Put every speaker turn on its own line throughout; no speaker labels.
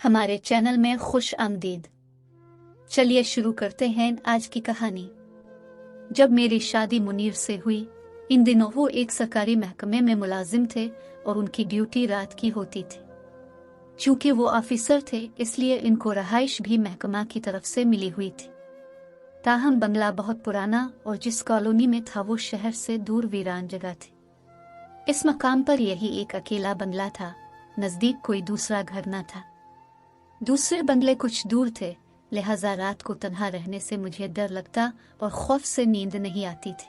हमारे चैनल में खुश आमदीद। चलिए शुरू करते हैं आज की कहानी। जब मेरी शादी मुनीर से हुई, इन दिनों वो एक सरकारी महकमे में मुलाजिम थे और उनकी ड्यूटी रात की होती थी। चूंकि वो ऑफिसर थे इसलिए इनको रहाइश भी महकमा की तरफ से मिली हुई थी। ताहम बंगला बहुत पुराना और जिस कॉलोनी में था वो शहर से दूर वीरान जगह थी। इस मकाम पर यही एक अकेला बंगला था, नजदीक कोई दूसरा घर न था। दूसरे बंगले कुछ दूर थे, लिहाजा रात को तन्हा रहने से मुझे डर लगता और खौफ से नींद नहीं आती थी।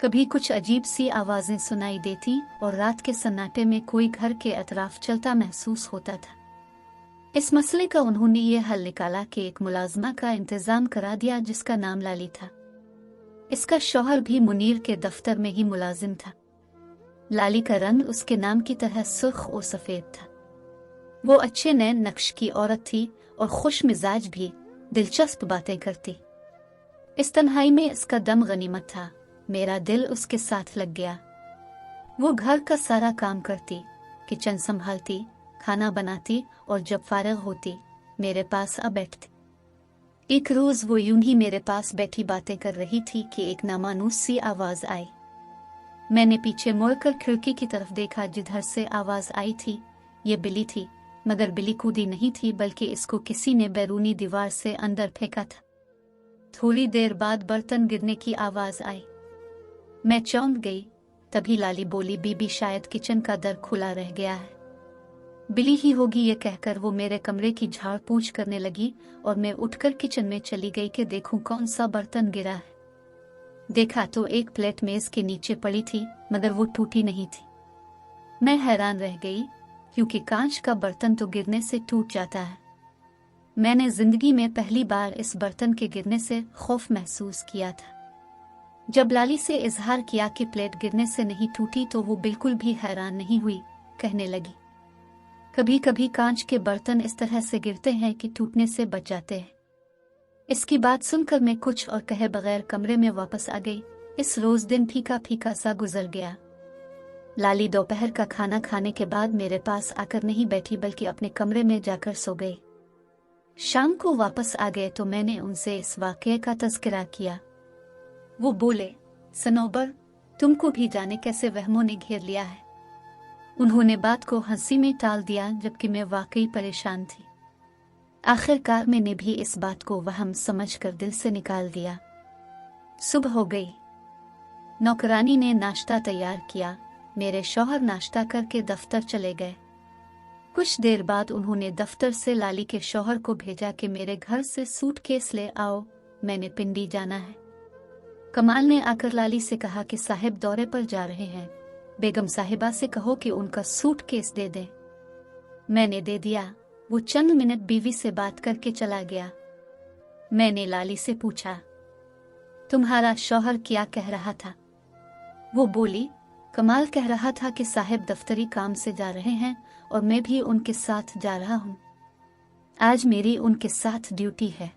कभी कुछ अजीब सी आवाजें सुनाई देती और रात के सन्नाटे में कोई घर के अतराफ चलता महसूस होता था। इस मसले का उन्होंने ये हल निकाला कि एक मुलाजमा का इंतजाम करा दिया जिसका नाम लाली था। इसका शौहर भी मुनीर के दफ्तर में ही मुलाजिम था। लाली का रंग उसके नाम की तरह सुर्ख और सफेद था। वो अच्छे नए नक्श की औरत थी और खुश मिजाज भी, दिलचस्प बातें करती। इस तन्हाई में इसका दम गनीमत था। मेरा दिल उसके साथ लग गया। वो घर का सारा काम करती, किचन संभालती, खाना बनाती और जब फारिग होती मेरे पास आ बैठती। एक रोज वो यूं ही मेरे पास बैठी बातें कर रही थी कि एक नामानूस सी आवाज आई। मैंने पीछे मुड़कर खिड़की की तरफ देखा जिधर से आवाज आई थी। ये बिली थी, मगर बिली कूदी नहीं थी बल्कि इसको किसी ने बैरूनी दीवार से अंदर फेंका था। थोड़ी देर बाद बर्तन गिरने की आवाज आई। मैं चौंक गई। तभी लाली बोली, बीबी शायद किचन का दर खुला रह गया है। बिली ही होगी ये कहकर वो मेरे कमरे की झाड़ पूछ करने लगी और मैं उठकर किचन में चली गई कि देखूं कौन सा बर्तन गिरा है। देखा तो एक प्लेट मेज के नीचे पड़ी थी, मगर वो टूटी नहीं थी। मैं हैरान रह गई क्योंकि कांच का बर्तन तो गिरने से टूट जाता है। मैंने जिंदगी में पहली बार इस बर्तन के गिरने से खौफ महसूस किया था। जब लाली से इजहार किया कि प्लेट गिरने से नहीं टूटी तो वो बिल्कुल भी हैरान नहीं हुई। कहने लगी, कभी कभी कांच के बर्तन इस तरह से गिरते हैं कि टूटने से बच जाते हैं। इसकी बात सुनकर मैं कुछ और कहे बगैर कमरे में वापस आ गई। इस रोज दिन फीका फीका सा गुजर गया। लाली दोपहर का खाना खाने के बाद मेरे पास आकर नहीं बैठी बल्कि अपने कमरे में जाकर सो गई। शाम को वापस आ गए तो मैंने उनसे इस वाकये का तज़किरा किया। वो बोले, सनोबर, तुमको भी जाने कैसे वहमों ने घेर लिया है। उन्होंने बात को हंसी में टाल दिया जबकि मैं वाकई परेशान थी। आखिरकार मैंने भी इस बात को वहम समझकर दिल से निकाल दिया। सुबह हो गई। नौकरानी ने नाश्ता तैयार किया। मेरे शौहर नाश्ता करके दफ्तर चले गए। कुछ देर बाद उन्होंने दफ्तर से लाली के शौहर को भेजा कि मेरे घर से सूटकेस ले आओ, मैंने पिंडी जाना है। कमाल ने आकर लाली से कहा कि साहिब दौरे पर जा रहे हैं, बेगम साहिबा से कहो कि उनका सूटकेस दे दें। मैंने दे दिया। वो चंद मिनट बीवी से बात करके चला गया। मैंने लाली से पूछा, तुम्हारा शौहर क्या कह रहा था? वो बोली, कमाल कह रहा था कि साहिब दफ्तरी काम से जा रहे हैं और मैं भी उनके साथ जा रहा हूँ। आज मेरी उनके साथ ड्यूटी है।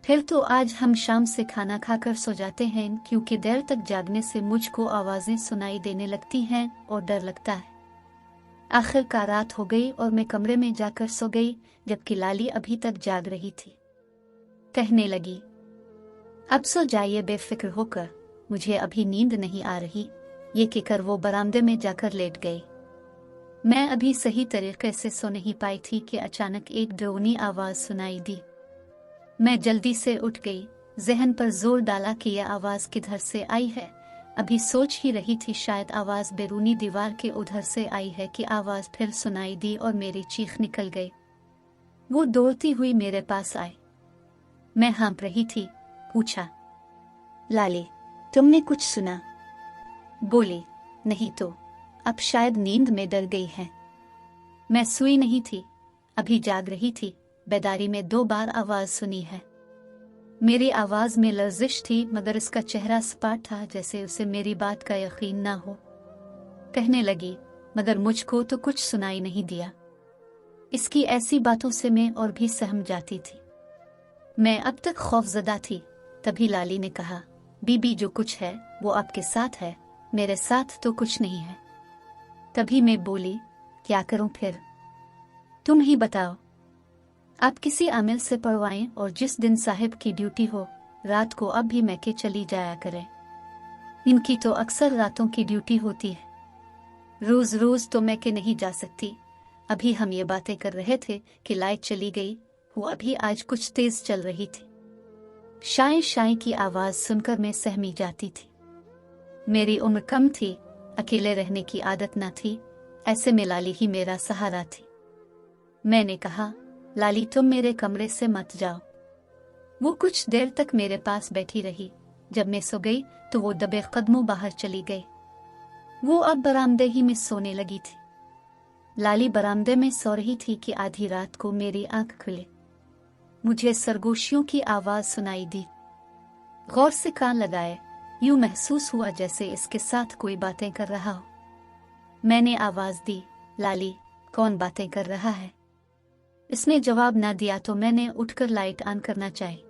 फिर तो आज हम शाम से खाना खाकर सो जाते हैं क्योंकि देर तक जागने से मुझको आवाजें सुनाई देने लगती हैं और डर लगता है। आखिरकार रात हो गई और मैं कमरे में जाकर सो गई जबकि लाली अभी तक जाग रही थी। कहने लगी, अब सो जाइए बेफिक्र होकर, मुझे अभी नींद नहीं आ रही। ये कहकर वो बरामदे में जाकर लेट गई। मैं अभी सही तरीके से सो नहीं पाई थी कि अचानक एक डरावनी आवाज सुनाई दी। मैं जल्दी से उठ गई, जहन पर जोर डाला कि यह आवाज किधर से आई है। अभी सोच ही रही थी शायद आवाज बैरूनी दीवार के उधर से आई है कि आवाज फिर सुनाई दी और मेरी चीख निकल गई। वो दौड़ती हुई मेरे पास आई। मैं हाँप रही थी। पूछा, लाली, तुमने कुछ सुना? बोली, नहीं तो, अब शायद नींद में डर गई है। मैं सोई नहीं थी, अभी जाग रही थी। बेदारी में 2 बार आवाज सुनी है। मेरी आवाज में लर्जिश थी मगर इसका चेहरा सपाट था जैसे उसे मेरी बात का यकीन ना हो। कहने लगी, मगर मुझको तो कुछ सुनाई नहीं दिया। इसकी ऐसी बातों से मैं और भी सहम जाती थी। मैं अब तक खौफजदा थी। तभी लाली ने कहा, बीबी जो कुछ है वो आपके साथ है, मेरे साथ तो कुछ नहीं है। तभी मैं बोली, क्या करूं फिर? तुम ही बताओ। आप किसी आमिल से पढ़वाएं और जिस दिन साहिब की ड्यूटी हो रात को अब भी मैके चली जाया करें। इनकी तो अक्सर रातों की ड्यूटी होती है, रोज रोज तो मैके नहीं जा सकती। अभी हम ये बातें कर रहे थे कि लाइट चली गई, वो अभी आज कुछ तेज चल रही थी। शाय शाय की आवाज सुनकर मैं सहमी जाती थी। मेरी उम्र कम थी, अकेले रहने की आदत न थी, ऐसे में लाली ही मेरा सहारा थी। मैंने कहा, लाली तुम मेरे कमरे से मत जाओ। वो कुछ देर तक मेरे पास बैठी रही। जब मैं सो गई तो वो दबे कदमों बाहर चली गई। वो अब बरामदे ही में सोने लगी थी। लाली बरामदे में सो रही थी कि आधी रात को मेरी आंख खुली। मुझे सरगोशियों की आवाज सुनाई दी। गौर से कान लगाए, यूं महसूस हुआ जैसे इसके साथ कोई बातें कर रहा हो। मैंने आवाज दी, लाली कौन बातें कर रहा है? इसने जवाब ना दिया तो मैंने उठकर लाइट ऑन करना चाहिए।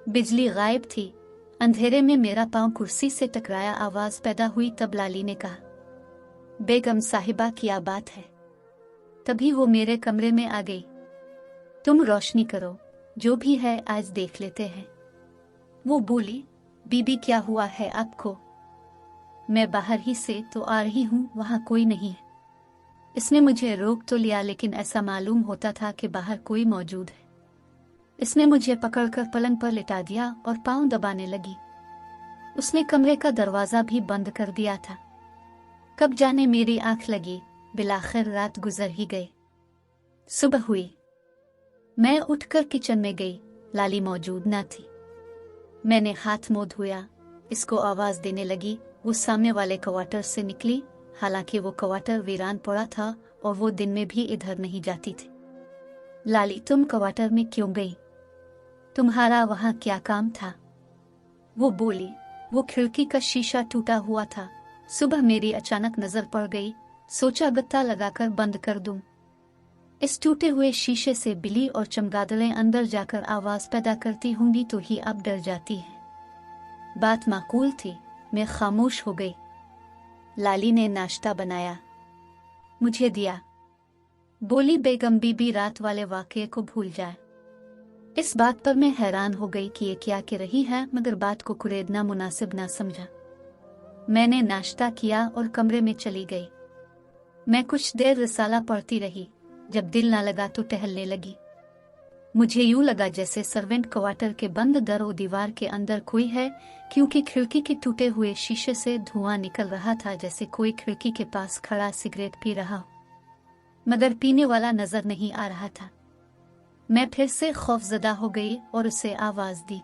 बिजली गायब थी। अंधेरे में मेरा पांव कुर्सी से टकराया आवाज पैदा हुई। तब लाली ने कहा, बेगम साहिबा क्या बात है? तभी वो मेरे कमरे में आ गई। तुम रोशनी करो, जो भी है आज देख लेते हैं। वो बोली, बीबी क्या हुआ है आपको? मैं बाहर ही से तो आ रही हूँ, वहां कोई नहीं है। इसने मुझे रोक तो लिया लेकिन ऐसा मालूम होता था कि बाहर कोई मौजूद है। इसने मुझे पकड़कर पलंग पर लिटा दिया और पांव दबाने लगी। उसने कमरे का दरवाजा भी बंद कर दिया था। कब जाने मेरी आंख लगी, बिलाखिर रात गुजर ही गई। सुबह हुई। मैं उठकर किचन में गई, लाली मौजूद न थी। मैंने हाथ मुंह धोया, इसको आवाज देने लगी। वो सामने वाले क्वार्टर से निकली, हालांकि वो क्वार्टर वीरान पड़ा था और वो दिन में भी इधर नहीं जाती थी। लाली तुम क्वार्टर में क्यों गई? तुम्हारा वहां क्या काम था? वो बोली, वो खिड़की का शीशा टूटा हुआ था। सुबह मेरी अचानक नजर पड़ गई, सोचा गत्ता लगाकर बंद कर दूं। इस टूटे हुए शीशे से बिल्ली और चमगादड़ें अंदर जाकर आवाज पैदा करती होंगी तो ही अब डर जाती है। बात माकूल थी। मैं खामोश हो गई। लाली ने नाश्ता बनाया, मुझे दिया। बोली, बेगम बीबी रात वाले वाकये को भूल जाए। इस बात पर मैं हैरान हो गई कि ये क्या कह रही है, मगर बात को कुरेदना मुनासिब ना समझा। मैंने नाश्ता किया और कमरे में चली गई। मैं कुछ देर रिसाला पढ़ती रही। जब दिल ना लगा तो टहलने लगी। मुझे यूं लगा जैसे सर्वेंट क्वार्टर के बंद दर और दीवार के अंदर कोई है, क्योंकि खिड़की के टूटे हुए शीशे से धुआं निकल रहा था, जैसे कोई खिड़की के पास खड़ा सिगरेट पी रहा हो, मगर पीने वाला नजर नहीं आ रहा था। मैं फिर से खौफजदा हो गई और उसे आवाज दी,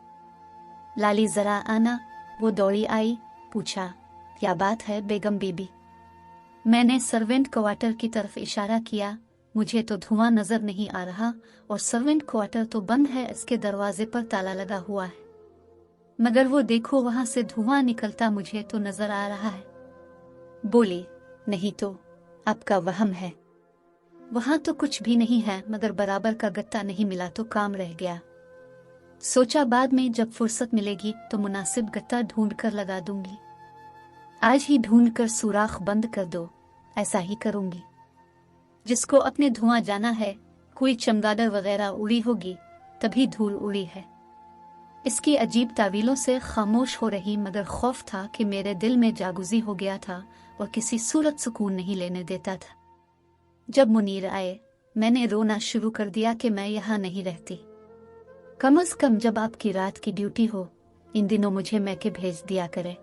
लाली जरा आना। वो दौड़ी आई, पूछा, क्या बात है बेगम बीबी? मैंने सर्वेंट क्वार्टर की तरफ इशारा किया। मुझे तो धुआं नजर नहीं आ रहा और सर्वेंट क्वार्टर तो बंद है, इसके दरवाजे पर ताला लगा हुआ है, मगर वो देखो वहां से धुआं निकलता मुझे तो नजर आ रहा है। बोली, नहीं तो आपका वहम है। वहां तो कुछ भी नहीं है, मगर बराबर का गत्ता नहीं मिला तो काम रह गया। सोचा बाद में जब फुर्सत मिलेगी तो मुनासिब गत्ता ढूंढ कर लगा दूंगी। आज ही ढूंढ कर सुराख बंद कर दो, ऐसा ही करूंगी। जिसको अपने धुआं जाना है, कोई चमगादड़ वगैरह उड़ी होगी तभी धूल उड़ी है। इसकी अजीब तावीलों से खामोश हो रही, मगर खौफ था कि मेरे दिल में जागुजी हो गया था और किसी सूरत सुकून नहीं लेने देता था। जब मुनीर आए, मैंने रोना शुरू कर दिया कि मैं यहाँ नहीं रहती। कम अज कम जब आपकी रात की ड्यूटी हो, इन दिनों मुझे मैके भेज दिया करे।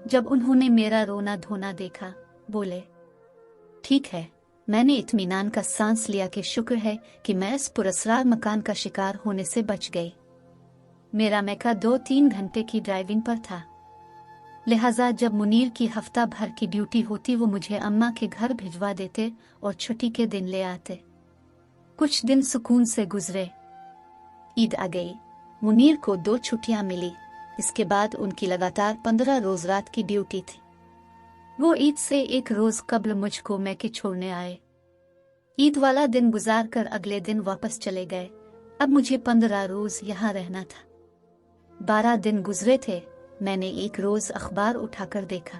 जब उन्होंने मेरा रोना धोना देखा, बोले, ठीक है। मैंने इत्मीनान का सांस लिया कि शुक्र है कि मैं इस पुरस्कार मकान का शिकार होने से बच गई। मेरा मैका 2-3 घंटे की ड्राइविंग पर था, लिहाजा जब मुनीर की हफ्ता भर की ड्यूटी होती वो मुझे अम्मा के घर भिजवा देते और छुट्टी के दिन ले आते। कुछ दिन सुकून से गुजरे। ईद आ गई। मुनीर को 2 छुट्टियां मिली। इसके बाद उनकी लगातार 15 रोज रात की ड्यूटी थी। वो ईद से 1 रोज कबल मुझको मैके छोड़ने आए। ईद वाला दिन गुजार कर अगले दिन वापस चले गए। अब मुझे 15 रोज यहाँ रहना था। 12 दिन गुजरे थे। मैंने एक रोज अखबार उठाकर देखा।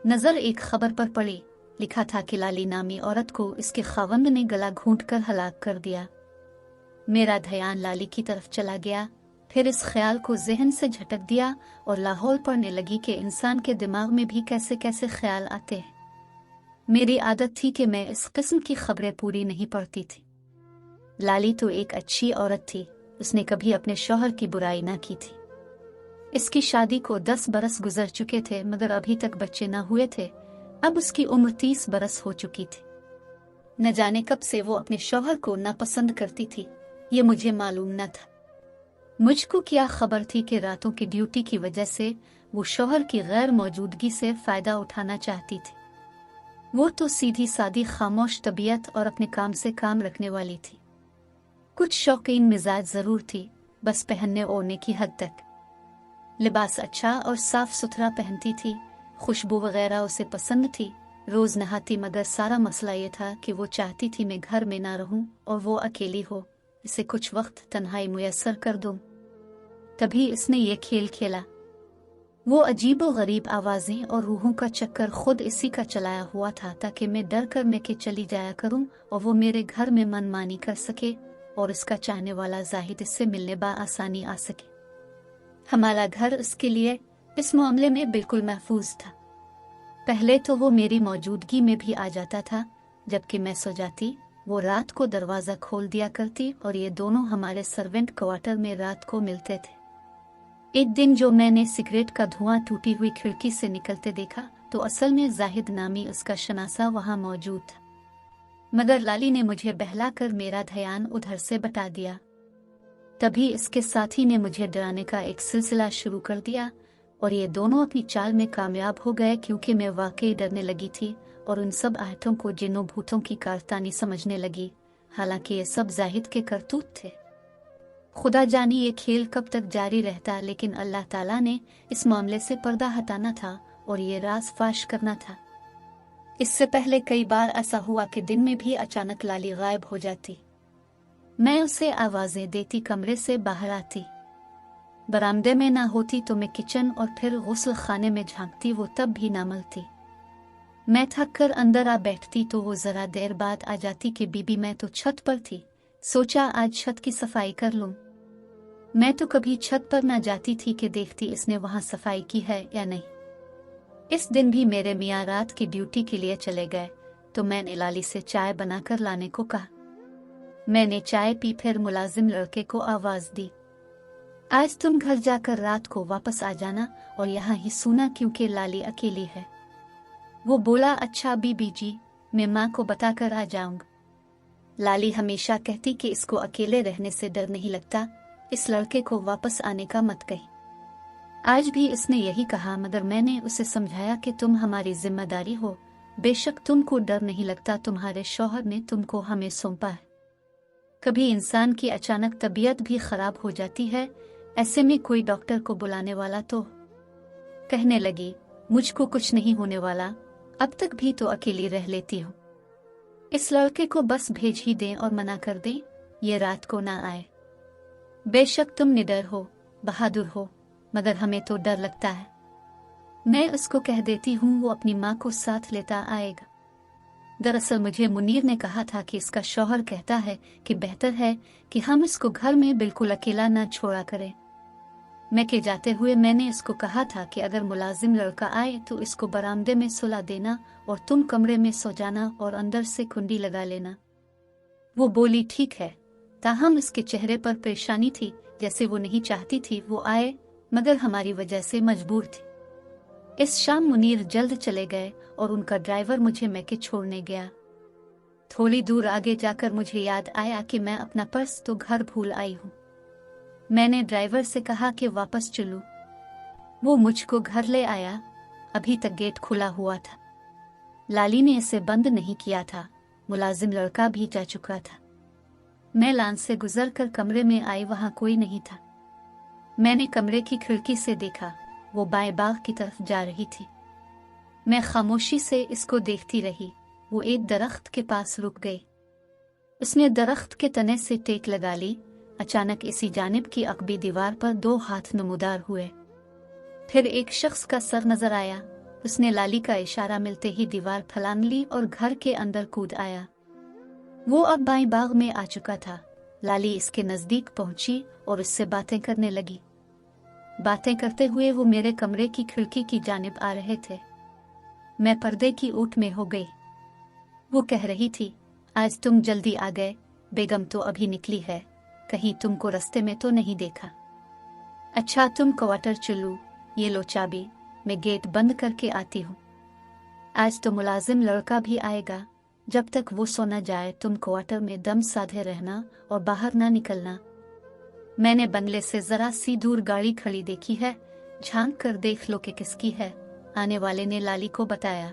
नजर एक खबर पर पड़ी, लिखा था कि लाली नामी औरत को इसके खावंद ने गला घूंटकर हलाक कर दिया। मेरा ध्यान लाली की तरफ चला गया, फिर इस ख्याल को जहन से झटक दिया और लाहौल पड़ने लगी कि इंसान के दिमाग में भी कैसे कैसे ख्याल आते हैं। मेरी आदत थी कि मैं इस किस्म की खबरें पूरी नहीं पढ़ती थी। लाली तो एक अच्छी औरत थी, उसने कभी अपने शौहर की बुराई ना की थी। इसकी शादी को 10 बरस गुजर चुके थे, मगर अभी तक बच्चे ना हुए थे। अब उसकी उम्र 30 बरस हो चुकी थी। न जाने कब से वो अपने शौहर को नापसंद करती थी, ये मुझे मालूम न था। मुझको क्या खबर थी कि रातों की ड्यूटी की वजह से वो शौहर की गैर मौजूदगी से फायदा उठाना चाहती थी। वो तो सीधी सादी खामोश तबीयत और अपने काम से काम रखने वाली थी। कुछ शौकीन मिजाज जरूर थी, बस पहनने ओढ़ने की हद तक। लिबास अच्छा और साफ सुथरा पहनती थी, खुशबू वगैरह उसे पसंद थी, रोज नहाती, मगर सारा मसला ये था कि वो चाहती थी मैं घर में ना रहूं और वो अकेली हो, इसे कुछ वक्त तन्हाई मुयस्सर कर दूं। तभी इसने ये खेल खेला। वो अजीबो गरीब आवाजें और रूहों का चक्कर खुद इसी का चलाया हुआ था, ताकि मैं डर कर में के चली जाया करूं और वो मेरे घर में मनमानी कर सके और इसका चाहने वाला जाहिद इससे मिलने आसानी आ सके। हमारा घर उसके लिए इस मामले में बिल्कुल महफूज था। पहले तो वो मेरी मौजूदगी में भी आ जाता था, जबकि मैं सो जाती वो रात को दरवाज़ा खोल दिया करती और ये दोनों हमारे सर्वेंट क्वार्टर में रात को मिलते थे। एक दिन जो मैंने सिगरेट का धुआं टूटी हुई खिड़की से निकलते देखा, तो असल में जाहिद नामी उसका शनासा वहां मौजूद था, मगर लाली ने मुझे बहलाकर मेरा ध्यान उधर से बटा दिया। तभी इसके साथी ने मुझे डराने का एक सिलसिला शुरू कर दिया और ये दोनों अपनी चाल में कामयाब हो गए, क्योंकि मैं वाकई डरने लगी थी और उन सब आहतों को जिन्नों भूतों की कारस्तानी समझने लगी। हालांकि ये सब जाहिद के करतूत थे। खुदा जानी ये खेल कब तक जारी रहता, लेकिन अल्लाह ताला ने इस मामले से पर्दा हटाना था और ये राज फाश करना था। इससे पहले कई बार ऐसा हुआ कि दिन में भी अचानक लाली गायब हो जाती। मैं उसे आवाजें देती, कमरे से बाहर आती, बरामदे में ना होती तो मैं किचन और फिर गुस्ल खाने में झांकती, वो तब भी ना मिलती। मैं थक कर अंदर आ बैठती तो वो जरा देर बाद आ जाती कि बीबी मैं तो छत पर थी, सोचा आज छत की सफाई कर लूं। मैं तो कभी छत पर ना जाती थी कि देखती इसने वहां सफाई की है या नहीं। इस दिन भी मेरे मियाँ रात की ड्यूटी के लिए चले गए, तो मैंने लाली से चाय बनाकर लाने को कहा। मैंने चाय पी, फिर मुलाजिम लड़के को आवाज दी, आज तुम घर जाकर रात को वापस आ जाना और यहाँ ही सोना, क्योंकि लाली अकेली है। वो बोला, अच्छा बीबी जी, मैं माँ को बताकर आ जाऊंगा। लाली हमेशा कहती कि इसको अकेले रहने से डर नहीं लगता, इस लड़के को वापस आने का मत कही। आज भी इसने यही कहा, मगर मैंने उसे समझाया कि तुम हमारी जिम्मेदारी हो, बेशक तुमको डर नहीं लगता, तुम्हारे शौहर ने तुमको हमें सौंपा है। कभी इंसान की अचानक तबीयत भी खराब हो जाती है, ऐसे में कोई डॉक्टर को बुलाने वाला तो। कहने लगी, मुझको कुछ नहीं होने वाला, अब तक भी तो अकेली रह लेती हूँ। इस लड़के को बस भेज ही दें और मना कर दें, ये रात को ना आए। बेशक तुम निडर हो, बहादुर हो, मगर हमें तो डर लगता है। मैं उसको कह देती हूँ वो अपनी माँ को साथ लेता आएगा। दरअसल मुझे मुनीर ने कहा था कि इसका शौहर कहता है कि बेहतर है कि हम इसको घर में बिल्कुल अकेला ना छोड़ा करें। मैं के जाते हुए मैंने इसको कहा था कि अगर मुलाजिम लड़का आए तो इसको बरामदे में सुला देना और तुम कमरे में सो जाना और अंदर से कुंडी लगा लेना। वो बोली ठीक है, ताहम इसके चेहरे पर परेशानी थी, जैसे वो नहीं चाहती थी वो आए, मगर हमारी वजह से मजबूर थी। इस शाम मुनीर जल्द चले गए और उनका ड्राइवर मुझे मैके छोड़ने गया। थोड़ी दूर आगे जाकर मुझे याद आया कि मैं अपना पर्स तो घर भूल आई हूँ। मैंने ड्राइवर से कहा कि वापस चलूं। वो मुझको घर ले आया, अभी तक गेट खुला हुआ था। लाली ने इसे बंद नहीं किया था, मुलाजिम लड़का भी जा चुका था। मैं लान से गुजर कर कमरे में आई, वहां कोई नहीं था। मैंने कमरे की खिड़की से देखा, वो बाएं बाग की तरफ जा रही थी। मैं खामोशी से इसको देखती रही। वो एक दरख्त के पास रुक गई। उसने दरख्त के तने से टेक लगा ली। अचानक इसी जानिब की अकबी दीवार पर 2 हाथ नमूदार हुए। फिर एक शख्स का सर नजर आया। उसने लाली का इशारा मिलते ही दीवार फलांग ली और घर के अंदर कूद आया। वो अब बाएं बाग में आ चुका था। लाली इसके नजदीक पहुंची और उससे बातें करने लगी। बातें करते हुए वो मेरे कमरे की खिड़की की जानिब आ रहे थे। मैं पर्दे की ओट में हो गई। वो कह रही थी, आज तुम जल्दी आ गए, बेगम तो अभी निकली है, कहीं तुमको रास्ते में तो नहीं देखा। अच्छा तुम क्वार्टर चलो, ये लो चाबी, मैं गेट बंद करके आती हूँ। आज तो मुलाजिम लड़का भी आएगा, जब तक वो सो न जाए तुम क्वार्टर में दम साधे रहना और बाहर ना निकलना। मैंने बंगले से जरा सी दूर गाड़ी खड़ी देखी है, झांक कर देख लो कि किसकी है, आने वाले ने लाली को बताया।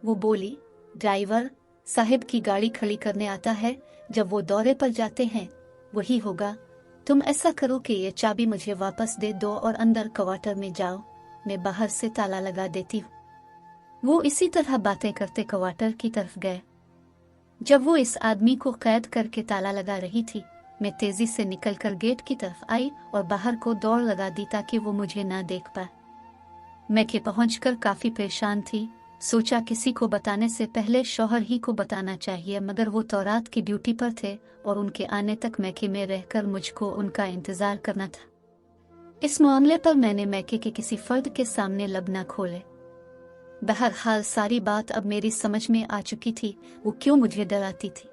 वो बोली, ड्राइवर साहिब की गाड़ी खड़ी करने आता है, जब वो दौरे पर जाते हैं वही होगा। तुम ऐसा करो कि ये चाबी मुझे वापस दे दो और अंदर क्वार्टर में जाओ, मैं बाहर से ताला लगा देती हूँ। वो इसी तरह बातें करते क्वार्टर की तरफ गए। जब वो इस आदमी को कैद करके ताला लगा रही थी, मैं तेजी से निकलकर गेट की तरफ आई और बाहर को दौड़ लगा दी ताकि वो मुझे ना देख पाए। मैं के पहुंचकर काफी परेशान थी। सोचा किसी को बताने से पहले शौहर ही को बताना चाहिए, मगर वो तौरात की ड्यूटी पर थे और उनके आने तक मैके में रहकर मुझको उनका इंतजार करना था। इस मामले पर मैंने मैके के किसी फर्द के सामने लब न खोले। बहरहाल सारी बात अब मेरी समझ में आ चुकी थी, वो क्यों मुझे डराती थी।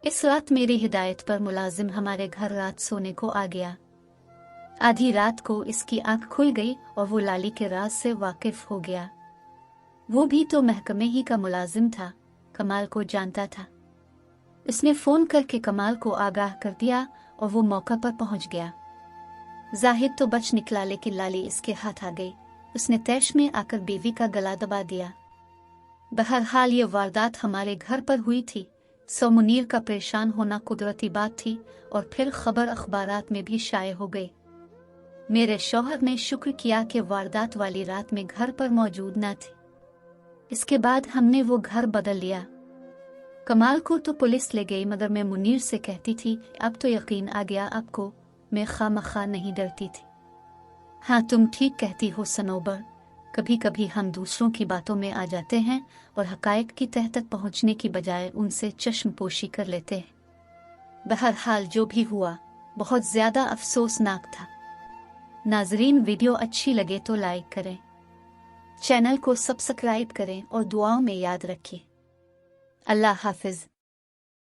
इस रात मेरी हिदायत पर मुलाजिम हमारे घर रात सोने को आ गया। आधी रात को इसकी आंख खुल गई और वो लाली के राज से वाकिफ हो गया। वो भी तो महकमे ही का मुलाजिम था, कमाल को जानता था। इसने फोन करके कमाल को आगाह कर दिया और वो मौका पर पहुंच गया। जाहिद तो बच निकला, लेकिन लाली इसके हाथ आ गई। उसने तैश में आकर बीवी का गला दबा दिया। बहरहाल ये वारदात हमारे घर पर हुई थी, सो मुनीर का परेशान होना कुदरती बात थी और फिर खबर अखबारात में भी शाये हो गई। मेरे शौहर ने शुक्र किया कि वारदात वाली रात में घर पर मौजूद न थी। इसके बाद हमने वो घर बदल लिया। कमाल को तो पुलिस ले गई, मगर मैं मुनीर से कहती थी, अब तो यकीन आ गया आपको, मैं खामखा नहीं डरती थी। हाँ तुम ठीक कहती हो सनोबर, कभी कभी हम दूसरों की बातों में आ जाते हैं और हकायक की तह तक पहुंचने की बजाय उनसे चश्मपोशी कर लेते हैं। बहरहाल जो भी हुआ बहुत ज्यादा अफसोसनाक था। नाजरीन, वीडियो अच्छी लगे तो लाइक करें, चैनल को सब्सक्राइब करें और दुआओं में याद रखें। अल्लाह हाफिज।